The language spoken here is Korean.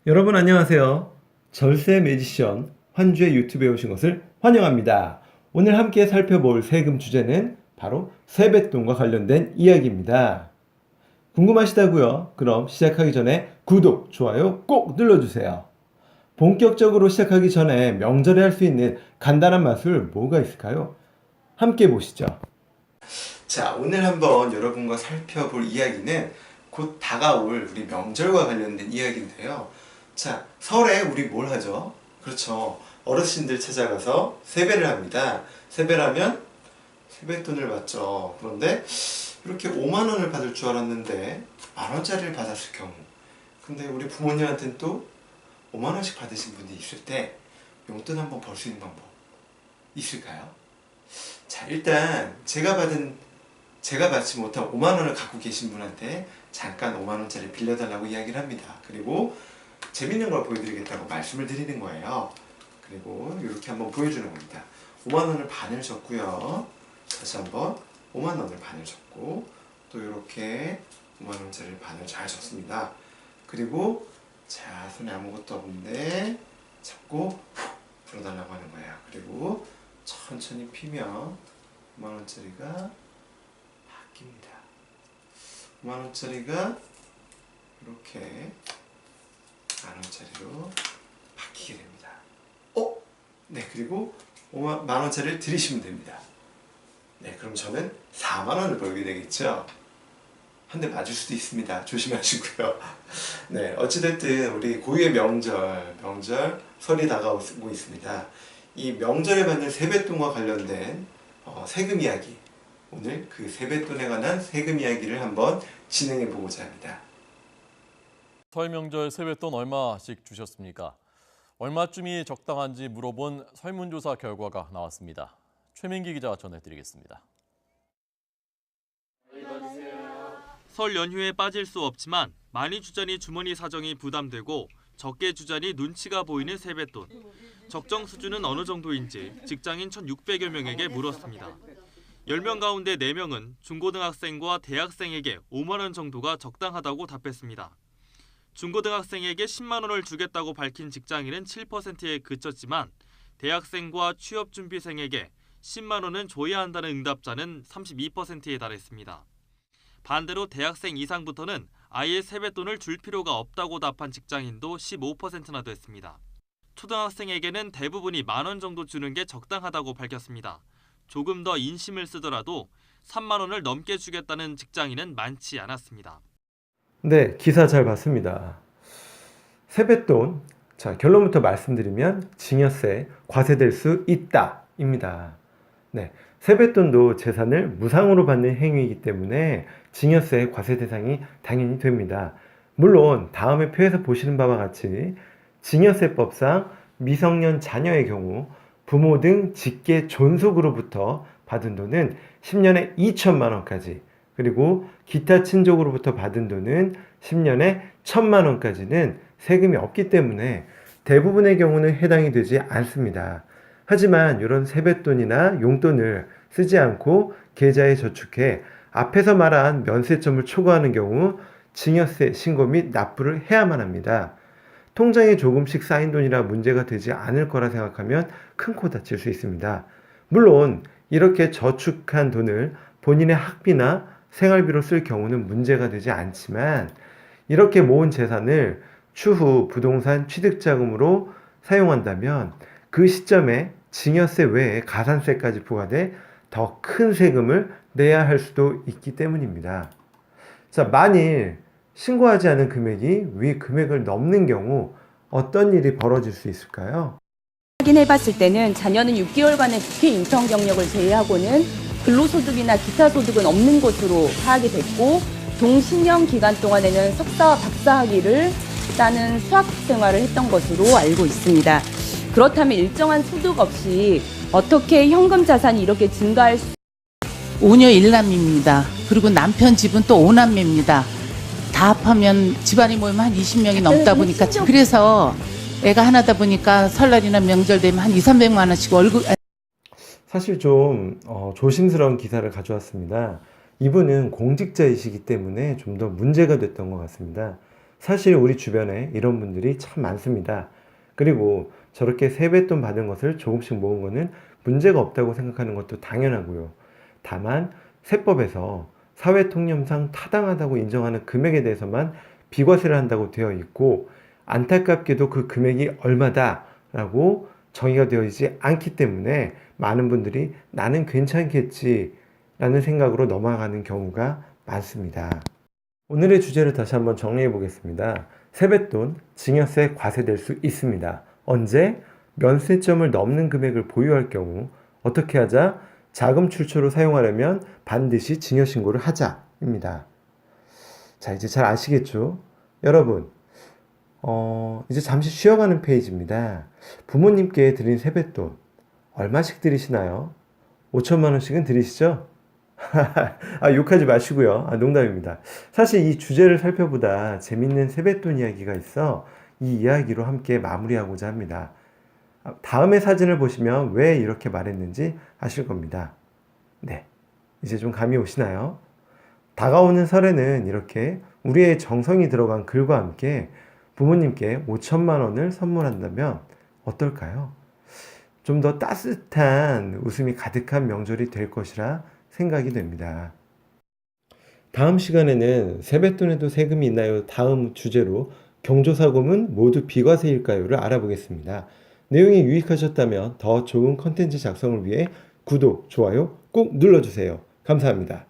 여러분 안녕하세요. 절세 매지션 환주의 유튜브에 오신 것을 환영합니다. 오늘 함께 살펴볼 세금 주제는 바로 세뱃돈과 관련된 이야기입니다. 궁금하시다고요? 그럼 시작하기 전에 구독, 좋아요 꼭 눌러주세요. 본격적으로 시작하기 전에 명절에 할 수 있는 간단한 마술 뭐가 있을까요? 함께 보시죠. 자, 오늘 한번 여러분과 살펴볼 이야기는 곧 다가올 우리 명절과 관련된 이야기인데요. 자, 설에 우리 뭘 하죠? 그렇죠. 어르신들 찾아가서 세배를 합니다. 세배라면 세뱃돈을 받죠. 그런데 이렇게 5만 원을 받을 줄 알았는데 만 원짜리를 받았을 경우, 근데 우리 부모님한테는 또 5만 원씩 받으신 분이 있을 때 용돈 한번 벌 수 있는 방법 있을까요? 자, 일단 제가 받지 못한 5만 원을 갖고 계신 분한테 잠깐 5만 원짜리 빌려달라고 이야기를 합니다. 그리고 재밌는 걸 보여드리겠다고 말씀을 드리는 거예요. 그리고 이렇게 한번 보여주는 겁니다. 5만 원을 반을 줬고요. 다시 한번 5만 원을 반을 줬고, 또 이렇게 5만 원짜리 반을 잘 줬습니다. 그리고 자, 손에 아무것도 없는데 잡고 훅 불어달라고 하는 거예요. 그리고 천천히 피면 5만 원짜리가 바뀝니다. 5만 원짜리가 이렇게 만 원짜리로 바뀌게 됩니다. 네, 그리고 만 원짜리를 드리시면 됩니다. 네, 그럼 저는 4만 원을 벌게 되겠죠. 한 대 맞을 수도 있습니다. 조심하시고요. 네, 어찌됐든 우리 고유의 명절 설이 다가오고 있습니다. 이 명절에 받는 세뱃돈과 관련된 세금 이야기, 오늘 그 세뱃돈에 관한 세금 이야기를 한번 진행해 보고자 합니다. 설 명절 세뱃돈 얼마씩 주셨습니까? 얼마쯤이 적당한지 물어본 설문조사 결과가 나왔습니다. 최민기 기자가 전해드리겠습니다. 설 연휴에 빠질 수 없지만 많이 주자니 주머니 사정이 부담되고 적게 주자니 눈치가 보이는 세뱃돈. 적정 수준은 어느 정도인지 직장인 1,600여 명에게 물었습니다. 10명 가운데 4명은 중고등학생과 대학생에게 5만 원 정도가 적당하다고 답했습니다. 중고등학생에게 10만 원을 주겠다고 밝힌 직장인은 7%에 그쳤지만 대학생과 취업준비생에게 10만 원은 줘야 한다는 응답자는 32%에 달했습니다. 반대로 대학생 이상부터는 아예 세뱃돈을 줄 필요가 없다고 답한 직장인도 15%나 됐습니다. 초등학생에게는 대부분이 만 원 정도 주는 게 적당하다고 밝혔습니다. 조금 더 인심을 쓰더라도 3만 원을 넘게 주겠다는 직장인은 많지 않았습니다. 네, 기사 잘 봤습니다. 세뱃돈, 자, 결론부터 말씀드리면 증여세 과세될 수 있다 입니다. 네, 세뱃돈도 재산을 무상으로 받는 행위이기 때문에 증여세 과세 대상이 당연히 됩니다. 물론 다음에 표에서 보시는 바와 같이 증여세법상 미성년 자녀의 경우 부모 등 직계 존속으로부터 받은 돈은 10년에 2천만 원까지, 그리고 기타 친족으로부터 받은 돈은 10년에 1,000만 원까지는 세금이 없기 때문에 대부분의 경우는 해당이 되지 않습니다. 하지만 이런 세뱃돈이나 용돈을 쓰지 않고 계좌에 저축해 앞에서 말한 면세점을 초과하는 경우 증여세 신고 및 납부를 해야만 합니다. 통장에 조금씩 쌓인 돈이라 문제가 되지 않을 거라 생각하면 큰 코 다칠 수 있습니다. 물론 이렇게 저축한 돈을 본인의 학비나 생활비로 쓸 경우는 문제가 되지 않지만, 이렇게 모은 재산을 추후 부동산 취득자금으로 사용한다면 그 시점에 증여세 외에 가산세까지 부과돼 더 큰 세금을 내야 할 수도 있기 때문입니다. 자, 만일 신고하지 않은 금액이 위 금액을 넘는 경우 어떤 일이 벌어질 수 있을까요? 확인해봤을 때는 자녀는 6개월간의 국회 인턴 경력을 제외하고는 근로소득이나 기타 소득은 없는 것으로 파악이 됐고, 동신형 기간 동안에는 석사와 박사 학위를 따는 수학 생활을 했던 것으로 알고 있습니다. 그렇다면 일정한 소득 없이 어떻게 현금 자산이 이렇게 증가할 수? 5녀 1남입니다. 그리고 남편 집은 또 5남매입니다. 다 합하면 집안이 모이면 한 20명이 넘다 보니까, 그래서 애가 하나다 보니까 설날이나 명절 되면 한 200~300만 원씩 월급. 사실 좀 조심스러운 기사를 가져왔습니다. 이분은 공직자이시기 때문에 좀 더 문제가 됐던 것 같습니다. 사실 우리 주변에 이런 분들이 참 많습니다. 그리고 저렇게 세뱃돈 받은 것을 조금씩 모은 것은 문제가 없다고 생각하는 것도 당연하고요. 다만 세법에서 사회통념상 타당하다고 인정하는 금액에 대해서만 비과세를 한다고 되어 있고, 안타깝게도 그 금액이 얼마다라고 정의가 되어 있지 않기 때문에 많은 분들이 나는 괜찮겠지 라는 생각으로 넘어가는 경우가 많습니다. 오늘의 주제를 다시 한번 정리해 보겠습니다. 세뱃돈, 증여세 과세될 수 있습니다. 언제? 면세점을 넘는 금액을 보유할 경우. 어떻게 하자? 자금 출처로 사용하려면 반드시 증여신고를 하자입니다. 자, 이제 잘 아시겠죠? 여러분, 이제 잠시 쉬어가는 페이지입니다. 부모님께 드린 세뱃돈 얼마씩 드리시나요? 5천만 원씩은 드리시죠? 욕하지 마시고요. 농담입니다. 사실 이 주제를 살펴보다 재밌는 세뱃돈 이야기가 있어 이 이야기로 함께 마무리하고자 합니다. 다음의 사진을 보시면 왜 이렇게 말했는지 아실 겁니다. 네, 이제 좀 감이 오시나요? 다가오는 설에는 이렇게 우리의 정성이 들어간 글과 함께 부모님께 5천만 원을 선물한다면 어떨까요? 좀 더 따뜻한 웃음이 가득한 명절이 될 것이라 생각이 됩니다. 다음 시간에는 세뱃돈에도 세금이 있나요? 다음 주제로 경조사금은 모두 비과세일까요?를 알아보겠습니다. 내용이 유익하셨다면 더 좋은 컨텐츠 작성을 위해 구독, 좋아요 꼭 눌러주세요. 감사합니다.